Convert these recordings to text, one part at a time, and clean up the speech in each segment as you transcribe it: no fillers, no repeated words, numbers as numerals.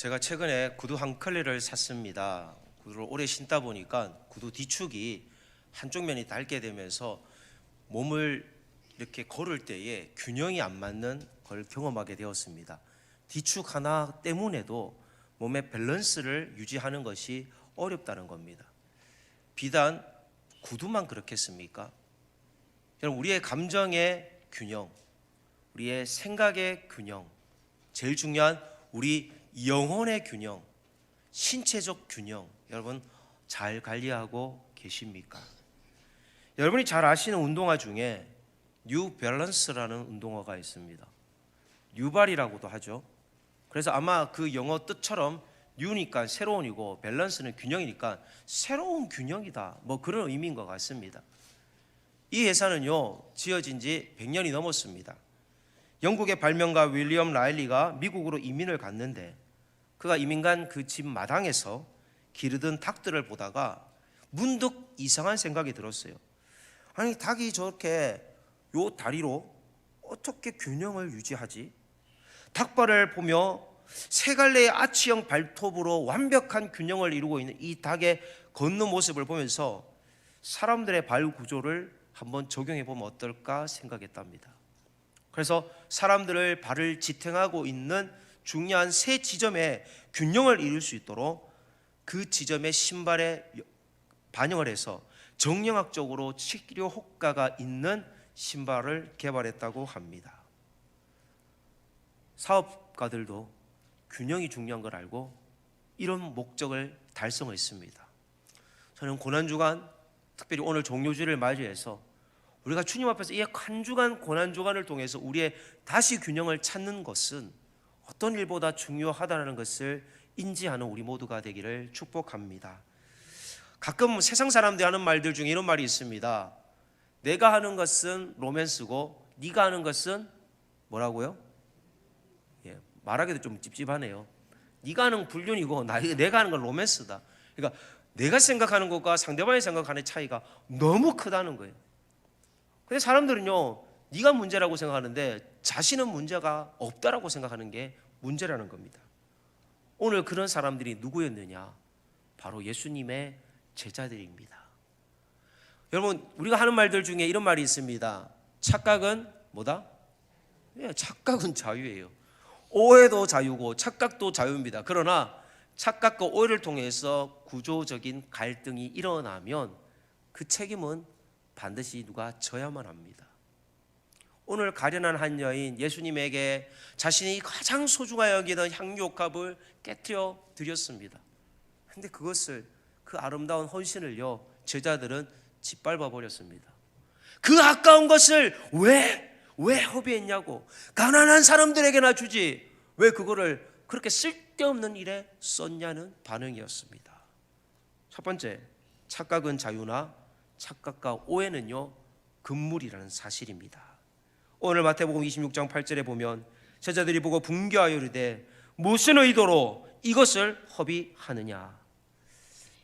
제가 최근에 구두 한 켤레를 샀습니다. 구두를 오래 신다 보니까 구두 뒤축이 한쪽 면이 닳게 되면서 몸을 이렇게 걸을 때에 균형이 안 맞는 걸 경험하게 되었습니다. 뒤축 하나 때문에도 몸의 밸런스를 유지하는 것이 어렵다는 겁니다. 비단 구두만 그렇겠습니까? 여러분, 우리의 감정의 균형, 우리의 생각의 균형, 제일 중요한 우리 영혼의 균형, 신체적 균형, 여러분 잘 관리하고 계십니까? 여러분이 잘 아시는 운동화 중에 뉴 밸런스라는 운동화가 있습니다. 뉴발이라고도 하죠. 그래서 아마 그 영어 뜻처럼 뉴니까 새로운이고 밸런스는 균형이니까 새로운 균형이다, 뭐 그런 의미인 것 같습니다. 이 회사는요 지어진 지 100년이 넘었습니다. 영국의 발명가 윌리엄 라일리가 미국으로 이민을 갔는데 그가 이민 간 그 집 마당에서 기르던 닭들을 보다가 문득 이상한 생각이 들었어요. 아니, 닭이 저렇게 요 다리로 어떻게 균형을 유지하지? 닭발을 보며 세 갈래의 아치형 발톱으로 완벽한 균형을 이루고 있는 이 닭의 걷는 모습을 보면서 사람들의 발 구조를 한번 적용해 보면 어떨까 생각했답니다. 그래서 사람들을 발을 지탱하고 있는 중요한 세 지점에 균형을 이룰 수 있도록 그 지점의 신발에 반영을 해서 정형학적으로 치료 효과가 있는 신발을 개발했다고 합니다. 사업가들도 균형이 중요한 걸 알고 이런 목적을 달성했습니다. 저는 고난주간, 특별히 오늘 종료주일을 맞이해서 우리가 주님 앞에서 이 한 주간 고난주간을 통해서 우리의 다시 균형을 찾는 것은 어떤 일보다 중요하다는 것을 인지하는 우리 모두가 되기를 축복합니다. 가끔 세상 사람들이 하는 말들 중에 이런 말이 있습니다. 내가 하는 것은 로맨스고 네가 하는 것은 뭐라고요? 말하기도 좀 찝찝하네요. 네가 하는 건 불륜이고 내가 하는 건 로맨스다. 그러니까 내가 생각하는 것과 상대방이 생각하는 차이가 너무 크다는 거예요. 근데 사람들은요, 네가 문제라고 생각하는데 자신은 문제가 없다라고 생각하는 게 문제라는 겁니다. 오늘 그런 사람들이 누구였느냐? 바로 예수님의 제자들입니다. 여러분, 우리가 하는 말들 중에 이런 말이 있습니다. 착각은 뭐다? 착각은 자유예요. 오해도 자유고 착각도 자유입니다. 그러나 착각과 오해를 통해서 구조적인 갈등이 일어나면 그 책임은 반드시 누가 져야만 합니다. 오늘 가련한 한 여인, 예수님에게 자신이 가장 소중하게 여기는 향유옥합을 깨뜨려 드렸습니다. 그런데 그것을, 그 아름다운 헌신을요, 제자들은 짓밟아 버렸습니다. 그 아까운 것을 왜 허비했냐고. 가난한 사람들에게나 주지 왜 그거를 그렇게 쓸데없는 일에 썼냐는 반응이었습니다. 첫 번째, 착각은 자유나 착각과 오해는요 금물이라는 사실입니다. 오늘 마태복음 26장 8절에 보면 제자들이 보고 분개하여 이르되 무슨 의도로 이것을 허비하느냐.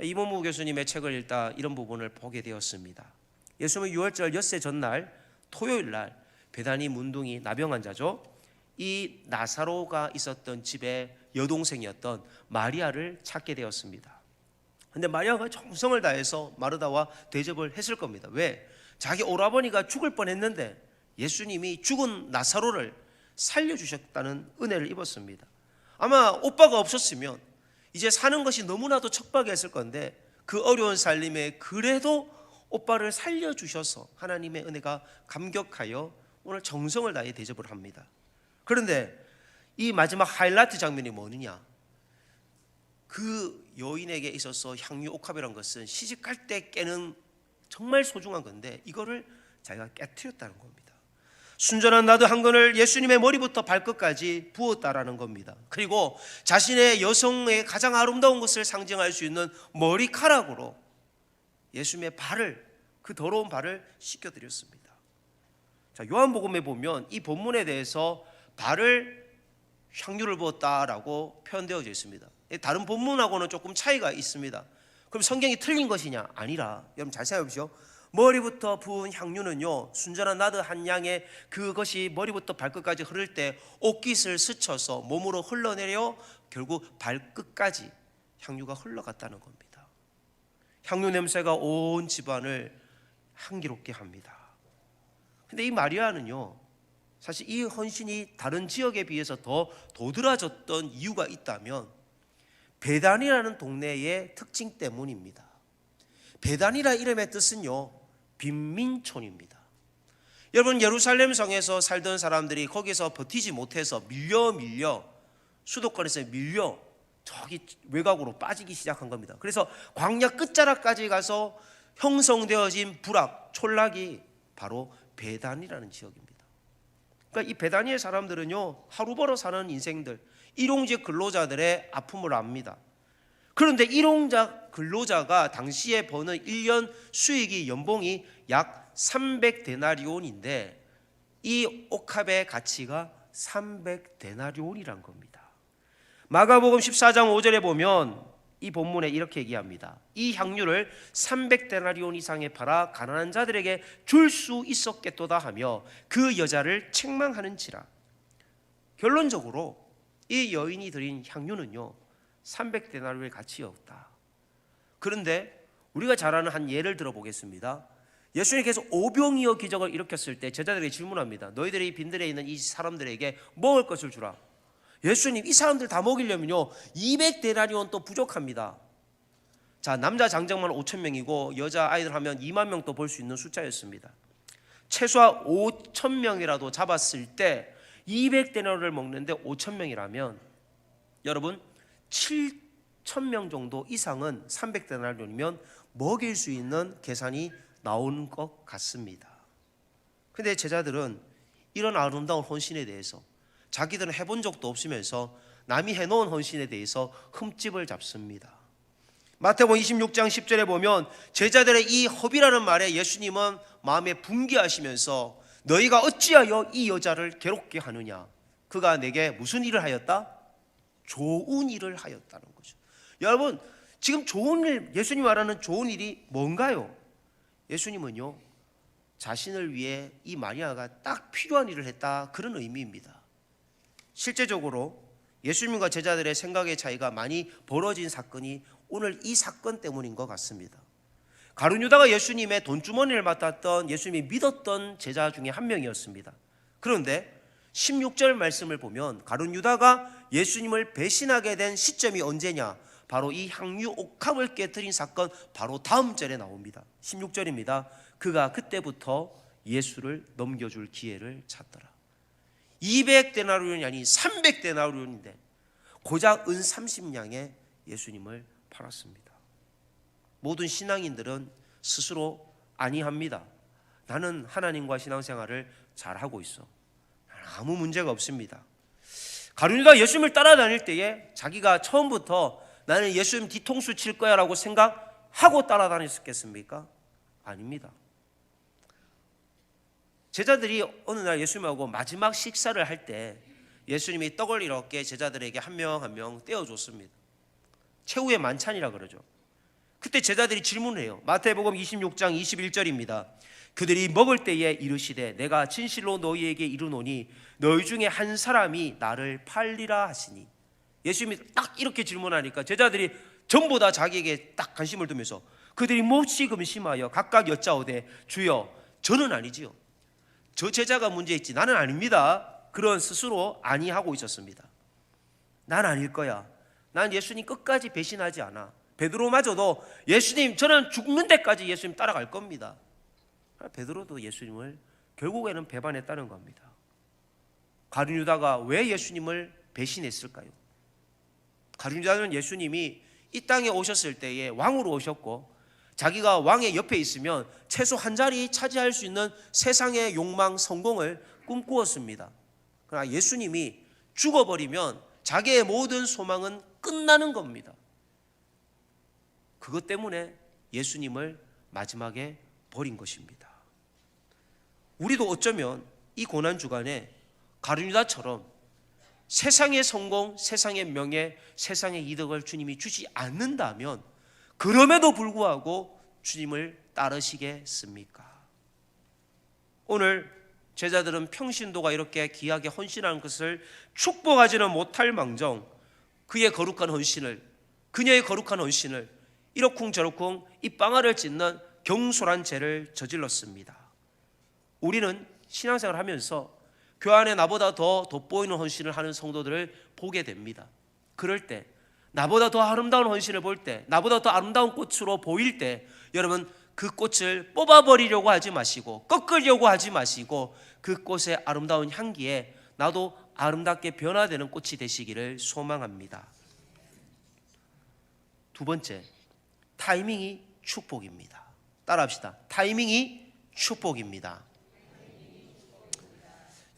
이모무 교수님의 책을 읽다 이런 부분을 보게 되었습니다. 예수님은 유월절 엿새 전날 토요일 날 베다니 문둥이 나병 환자죠, 이 나사로가 있었던 집의 여동생이었던 마리아를 찾게 되었습니다. 근데 마리아가 정성을 다해서 마르다와 대접을 했을 겁니다. 왜? 자기 오라버니가 죽을 뻔했는데 예수님이 죽은 나사로를 살려주셨다는 은혜를 입었습니다. 아마 오빠가 없었으면 이제 사는 것이 너무나도 척박했을 건데 그 어려운 살림에 그래도 오빠를 살려주셔서 하나님의 은혜가 감격하여 오늘 정성을 다해 대접을 합니다. 그런데 이 마지막 하이라이트 장면이 뭐느냐? 그 여인에게 있어서 향유옥합이라는 것은 시집갈 때 깨는 정말 소중한 건데 이거를 자기가 깨트렸다는 겁니다. 순전한 나드 한 건을 예수님의 머리부터 발끝까지 부었다라는 겁니다. 그리고 자신의 여성의 가장 아름다운 것을 상징할 수 있는 머리카락으로 예수님의 발을, 그 더러운 발을 씻겨드렸습니다. 자, 요한복음에 보면 이 본문에 대해서 발을 향유를 부었다라고 표현되어져 있습니다. 다른 본문하고는 조금 차이가 있습니다. 그럼 성경이 틀린 것이냐? 아니라, 여러분 잘 생각해 보십시오. 머리부터 부은 향유는요, 순전한 나드 한 양의 그것이 머리부터 발끝까지 흐를 때 옷깃을 스쳐서 몸으로 흘러내려 결국 발끝까지 향유가 흘러갔다는 겁니다. 향유 냄새가 온 집안을 향기롭게 합니다. 근데 이 마리아는요, 사실 이 헌신이 다른 지역에 비해서 더 도드라졌던 이유가 있다면 베단이라는 동네의 특징 때문입니다. 베단이라 이름의 뜻은요, 빈민촌입니다. 여러분, 예루살렘 성에서 살던 사람들이 거기서 버티지 못해서 밀려 수도권에서 밀려 저기 외곽으로 빠지기 시작한 겁니다. 그래서 광야 끝자락까지 가서 형성되어진 부락, 촌락이 바로 베단이라는 지역입니다. 그러니까 이 베다니의 사람들은요, 하루 벌어 사는 인생들, 일용직 근로자들의 아픔을 압니다. 그런데 일용직 근로자가 당시에 버는 1년 수익이 연봉이 약 300데나리온인데 이 옥합의 가치가 300데나리온이란 겁니다. 마가복음 14장 5절에 보면 이 본문에 이렇게 얘기합니다. 이 향유를 300데나리온 이상에 팔아 가난한 자들에게 줄 수 있었겠도다 하며 그 여자를 책망하는지라. 결론적으로 이 여인이 드린 향유는요, 300데나리온의 가치가 없다. 그런데 우리가 잘 아는 한 예를 들어보겠습니다. 예수님께서 오병이어 기적을 일으켰을 때 제자들에게 질문합니다. 너희들이 빈들에 있는 이 사람들에게 먹을 것을 주라. 예수님, 이 사람들 다 먹이려면요 200데나리온 또 부족합니다. 자, 남자 장정만 5,000명이고 여자 아이들 하면 2만 명 또 볼 수 있는 숫자였습니다. 최소한 5,000명이라도 잡았을 때 200데나리온을 먹는데 5,000명이라면 여러분 7,000명 정도 이상은 300데나리온이면 먹일 수 있는 계산이 나오는 것 같습니다. 그런데 제자들은 이런 아름다운 헌신에 대해서 자기들은 해본 적도 없으면서 남이 해놓은 헌신에 대해서 흠집을 잡습니다. 마태복음 26장 10절에 보면 제자들의 이 허비라는 말에 예수님은 마음에 분개하시면서 너희가 어찌하여 이 여자를 괴롭게 하느냐, 그가 내게 무슨 일을 하였다? 좋은 일을 하였다는 거죠. 여러분, 지금 좋은 일, 예수님 말하는 좋은 일이 뭔가요? 예수님은요, 자신을 위해 이 마리아가 딱 필요한 일을 했다, 그런 의미입니다. 실제적으로 예수님과 제자들의 생각의 차이가 많이 벌어진 사건이 오늘 이 사건 때문인 것 같습니다. 가룟 유다가 예수님의 돈주머니를 맡았던 예수님이 믿었던 제자 중에 한 명이었습니다. 그런데 16절 말씀을 보면 가룟 유다가 예수님을 배신하게 된 시점이 언제냐, 바로 이 향유 옥합을 깨뜨린 사건 바로 다음 절에 나옵니다. 16절입니다. 그가 그때부터 예수를 넘겨줄 기회를 찾더라. 200데나리온이 아닌 300데나리온인데 고작 은 30냥에 예수님을 팔았습니다. 모든 신앙인들은 스스로 아니합니다. 나는 하나님과 신앙생활을 잘하고 있어, 아무 문제가 없습니다. 가룟 유다가 예수님을 따라다닐 때에 자기가 처음부터 나는 예수님 뒤통수 칠 거야 라고 생각하고 따라다녔겠습니까? 아닙니다. 제자들이 어느 날 예수님하고 마지막 식사를 할 때 예수님이 떡을 이렇게 제자들에게 한 명 한 명 떼어줬습니다. 최후의 만찬이라 그러죠. 그때 제자들이 질문을 해요. 마태복음 26장 21절입니다. 그들이 먹을 때에 이르시되 내가 진실로 너희에게 이르노니 너희 중에 한 사람이 나를 팔리라 하시니. 예수님이 딱 이렇게 질문하니까 제자들이 전부 다 자기에게 딱 관심을 두면서 그들이 몹시 금심하여 각각 여짜오되 주여 저는 아니지요, 저 제자가 문제 있지 나는 아닙니다. 그런 스스로 아니하고 있었습니다. 난 아닐 거야, 난 예수님 끝까지 배신하지 않아. 베드로마저도 예수님 저는 죽는 데까지 예수님 따라갈 겁니다. 베드로도 예수님을 결국에는 배반했다는 겁니다. 가룟 유다가 왜 예수님을 배신했을까요? 가룟 유다는 예수님이 이 땅에 오셨을 때에 왕으로 오셨고 자기가 왕의 옆에 있으면 최소 한 자리 차지할 수 있는 세상의 욕망, 성공을 꿈꾸었습니다. 그러나 예수님이 죽어버리면 자기의 모든 소망은 끝나는 겁니다. 그것 때문에 예수님을 마지막에 버린 것입니다. 우리도 어쩌면 이 고난주간에 가룟 유다처럼 세상의 성공, 세상의 명예, 세상의 이득을 주님이 주지 않는다면 그럼에도 불구하고 주님을 따르시겠습니까? 오늘 제자들은 평신도가 이렇게 귀하게 헌신하는 것을 축복하지는 못할 망정 그의 거룩한 헌신을, 그녀의 거룩한 헌신을 이러쿵저러쿵 이 빵알을 찢는 경솔한 죄를 저질렀습니다. 우리는 신앙생활을 하면서 교회 안에 나보다 더 돋보이는 헌신을 하는 성도들을 보게 됩니다. 그럴 때, 나보다 더 아름다운 헌신을 볼 때, 나보다 더 아름다운 꽃으로 보일 때, 여러분 그 꽃을 뽑아버리려고 하지 마시고 꺾으려고 하지 마시고 그 꽃의 아름다운 향기에 나도 아름답게 변화되는 꽃이 되시기를 소망합니다. 두 번째, 타이밍이 축복입니다. 따라합시다. 타이밍이 축복입니다.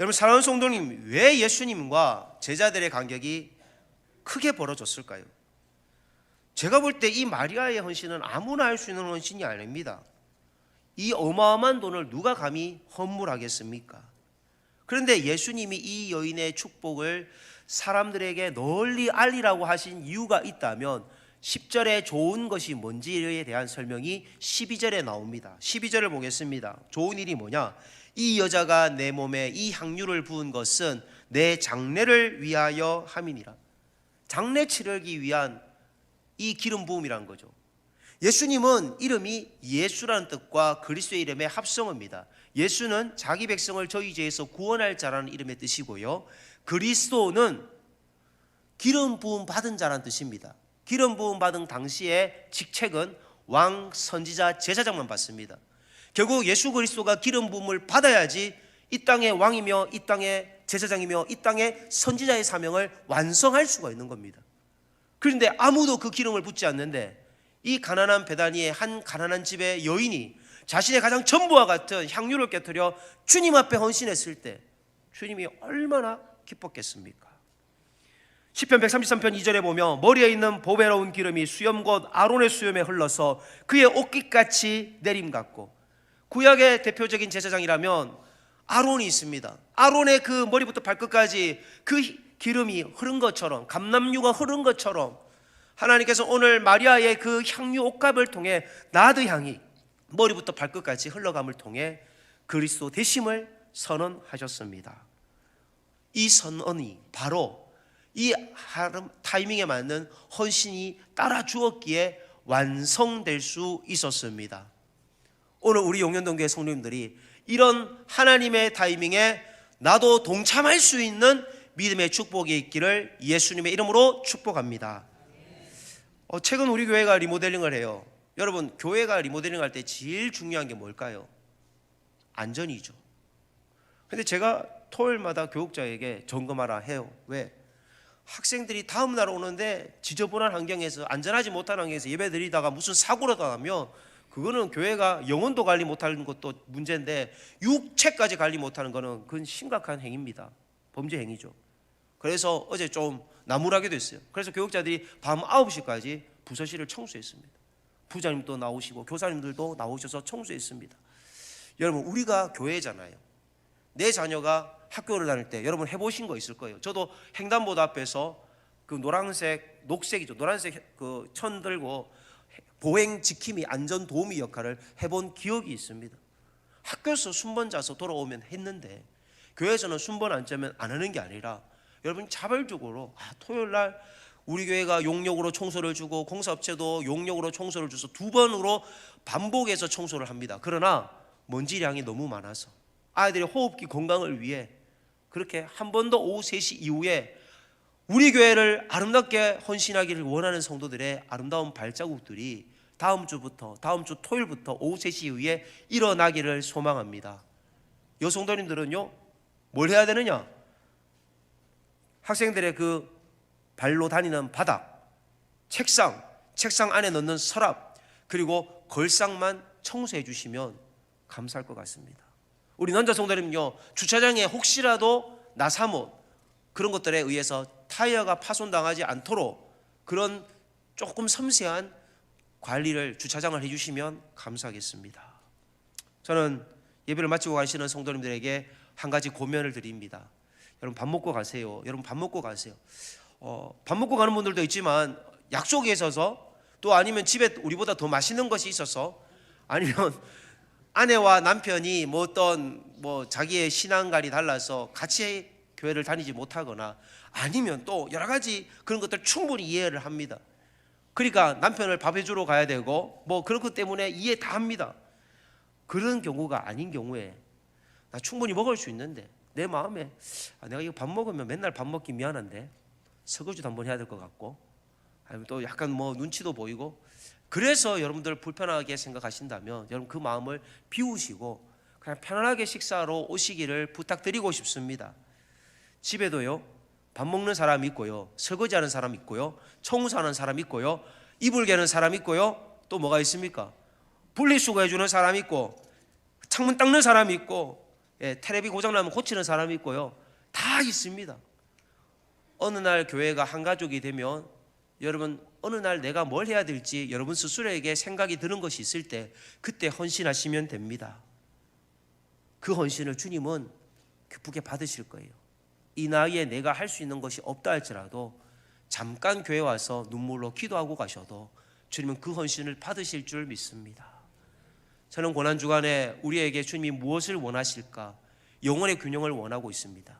여러분 사랑하는 성도님, 왜 예수님과 제자들의 간격이 크게 벌어졌을까요? 제가 볼 때 이 마리아의 헌신은 아무나 할 수 있는 헌신이 아닙니다. 이 어마어마한 돈을 누가 감히 헌물하겠습니까? 그런데 예수님이 이 여인의 축복을 사람들에게 널리 알리라고 하신 이유가 있다면 10절에 좋은 것이 뭔지에 대한 설명이 12절에 나옵니다. 12절을 보겠습니다. 좋은 일이 뭐냐? 이 여자가 내 몸에 이 향유를 부은 것은 내 장례를 위하여 함이니라. 장례 치르기 위한 이 기름 부음이란 거죠. 예수님은 이름이 예수라는 뜻과 그리스도의 이름의 합성어입니다. 예수는 자기 백성을 저희 죄에서 구원할 자라는 이름의 뜻이고요, 그리스도는 기름 부음 받은 자라는 뜻입니다. 기름 부음 받은 당시의 직책은 왕, 선지자, 제사장만 받습니다. 결국 예수 그리스도가 기름 부음을 받아야지 이 땅의 왕이며 이 땅의 제사장이며 이 땅의 선지자의 사명을 완성할 수가 있는 겁니다. 그런데 아무도 그 기름을 붓지 않는데 이 가난한 베다니의 한 가난한 집의 여인이 자신의 가장 전부와 같은 향유를 깨뜨려 주님 앞에 헌신했을 때 주님이 얼마나 기뻤겠습니까? 시편 133편 2절에 보면 머리에 있는 보배로운 기름이 수염 곧 아론의 수염에 흘러서 그의 옷깃같이 내림 같고, 구약의 대표적인 제사장이라면 아론이 있습니다. 아론의 그 머리부터 발끝까지 그 기름이 흐른 것처럼, 감람유가 흐른 것처럼 하나님께서 오늘 마리아의 그 향유 옷값을 통해 나드 향이 머리부터 발끝까지 흘러감을 통해 그리스도 되심을 선언하셨습니다. 이 선언이 바로 이 타이밍에 맞는 헌신이 따라 주었기에 완성될 수 있었습니다. 오늘 우리 용현동교회 성도님들이 이런 하나님의 타이밍에 나도 동참할 수 있는 믿음의 축복이 있기를 예수님의 이름으로 축복합니다. 최근 우리 교회가 리모델링을 해요. 여러분, 교회가 리모델링 할 때 제일 중요한 게 뭘까요? 안전이죠. 근데 제가 토요일마다 교육자에게 점검하라 해요. 왜? 학생들이 다음 날 오는데 지저분한 환경에서, 안전하지 못한 환경에서 예배 드리다가 무슨 사고로 당하면 그거는 교회가 영혼도 관리 못하는 것도 문제인데 육체까지 관리 못하는 거는 그건 심각한 행위입니다. 범죄 행위죠. 그래서 어제 좀 나무라게 됐어요. 그래서 교육자들이 밤 9시까지 부서실을 청소했습니다. 부장님도 나오시고 교사님들도 나오셔서 청소했습니다. 여러분, 우리가 교회잖아요. 내 자녀가 학교를 다닐 때 여러분 해보신 거 있을 거예요. 저도 횡단보도 앞에서 그 노란색, 녹색이죠. 노란색 그 천 들고 보행 지킴이, 안전 도우미 역할을 해본 기억이 있습니다. 학교에서 순번 자서 돌아오면 했는데 교회에서는 순번 안 짜면 안 하는 게 아니라 여러분 자발적으로 토요일 날 우리 교회가 용역으로 청소를 주고 공사업체도 용역으로 청소를 줘서 2번으로 반복해서 청소를 합니다. 그러나 먼지량이 너무 많아서 아이들의 호흡기 건강을 위해 그렇게 한 번 더 오후 3시 이후에 우리 교회를 아름답게 헌신하기를 원하는 성도들의 아름다운 발자국들이 다음 주 토요일부터 오후 3시 이후에 일어나기를 소망합니다. 여성도님들은요, 뭘 해야 되느냐? 학생들의 그 발로 다니는 바닥, 책상 안에 넣는 서랍, 그리고 걸상만 청소해 주시면 감사할 것 같습니다. 우리 남자 성도님은요, 주차장에 혹시라도 나사못 그런 것들에 의해서 타이어가 파손당하지 않도록 그런 조금 섬세한 관리를, 주차장을 해주시면 감사하겠습니다. 저는 예배를 마치고 가시는 성도님들에게 한 가지 고면을 드립니다. 여러분 밥 먹고 가세요. 밥 먹고 가는 분들도 있지만 약속이 있어서, 또 아니면 집에 우리보다 더 맛있는 것이 있어서 아니면 아내와 남편이 뭐 어떤 뭐 자기의 신앙관이 달라서 같이 교회를 다니지 못하거나 아니면 또 여러 가지 그런 것들 충분히 이해를 합니다. 그러니까 남편을 밥 해주러 가야 되고 뭐 그런 것 때문에 이해 다 합니다. 그런 경우가 아닌 경우에 나 충분히 먹을 수 있는데 내 마음에 내가 이거 밥 먹으면 맨날 밥 먹기 미안한데 설거지도 한번 해야 될 것 같고 아니면 또 약간 뭐 눈치도 보이고 그래서 여러분들 불편하게 생각하신다면 여러분 그 마음을 비우시고 그냥 편안하게 식사로 오시기를 부탁드리고 싶습니다. 집에도요 밥 먹는 사람 있고요, 설거지하는 사람 있고요, 청소하는 사람 있고요, 이불 개는 사람 있고요, 또 뭐가 있습니까? 분리수거 해주는 사람 있고 창문 닦는 사람 있고 텔레비 고장나면 고치는 사람이 있고요. 다 있습니다. 어느 날 교회가 한 가족이 되면 여러분 어느 날 내가 뭘 해야 될지 여러분 스스로에게 생각이 드는 것이 있을 때 그때 헌신하시면 됩니다. 그 헌신을 주님은 기쁘게 받으실 거예요. 이 나이에 내가 할 수 있는 것이 없다 할지라도 잠깐 교회 와서 눈물로 기도하고 가셔도 주님은 그 헌신을 받으실 줄 믿습니다. 저는 고난주간에 우리에게 주님이 무엇을 원하실까? 영혼의 균형을 원하고 있습니다.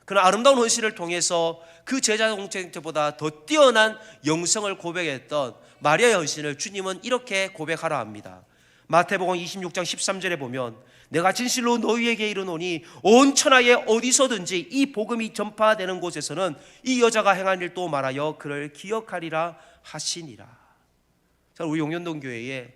그러나 아름다운 헌신을 통해서 그 제자 공동체보다 더 뛰어난 영성을 고백했던 마리아의 헌신을 주님은 이렇게 고백하라 합니다. 마태복음 26장 13절에 보면 내가 진실로 너희에게 이르노니 온 천하에 어디서든지 이 복음이 전파되는 곳에서는 이 여자가 행한 일도 말하여 그를 기억하리라 하시니라. 자, 우리 용현동 교회에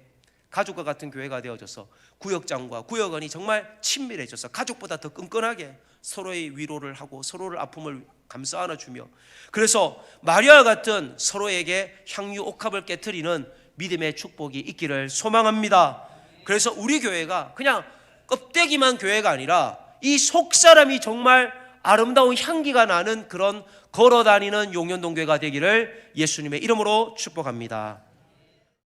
가족과 같은 교회가 되어져서 구역장과 구역원이 정말 친밀해져서 가족보다 더 끈끈하게 서로의 위로를 하고 서로를 아픔을 감싸 안아주며 그래서 마리아와 같은 서로에게 향유 옥합을 깨트리는 믿음의 축복이 있기를 소망합니다. 그래서 우리 교회가 그냥 껍데기만 교회가 아니라 이 속사람이 정말 아름다운 향기가 나는 그런 걸어다니는 용현동 교회가 되기를 예수님의 이름으로 축복합니다.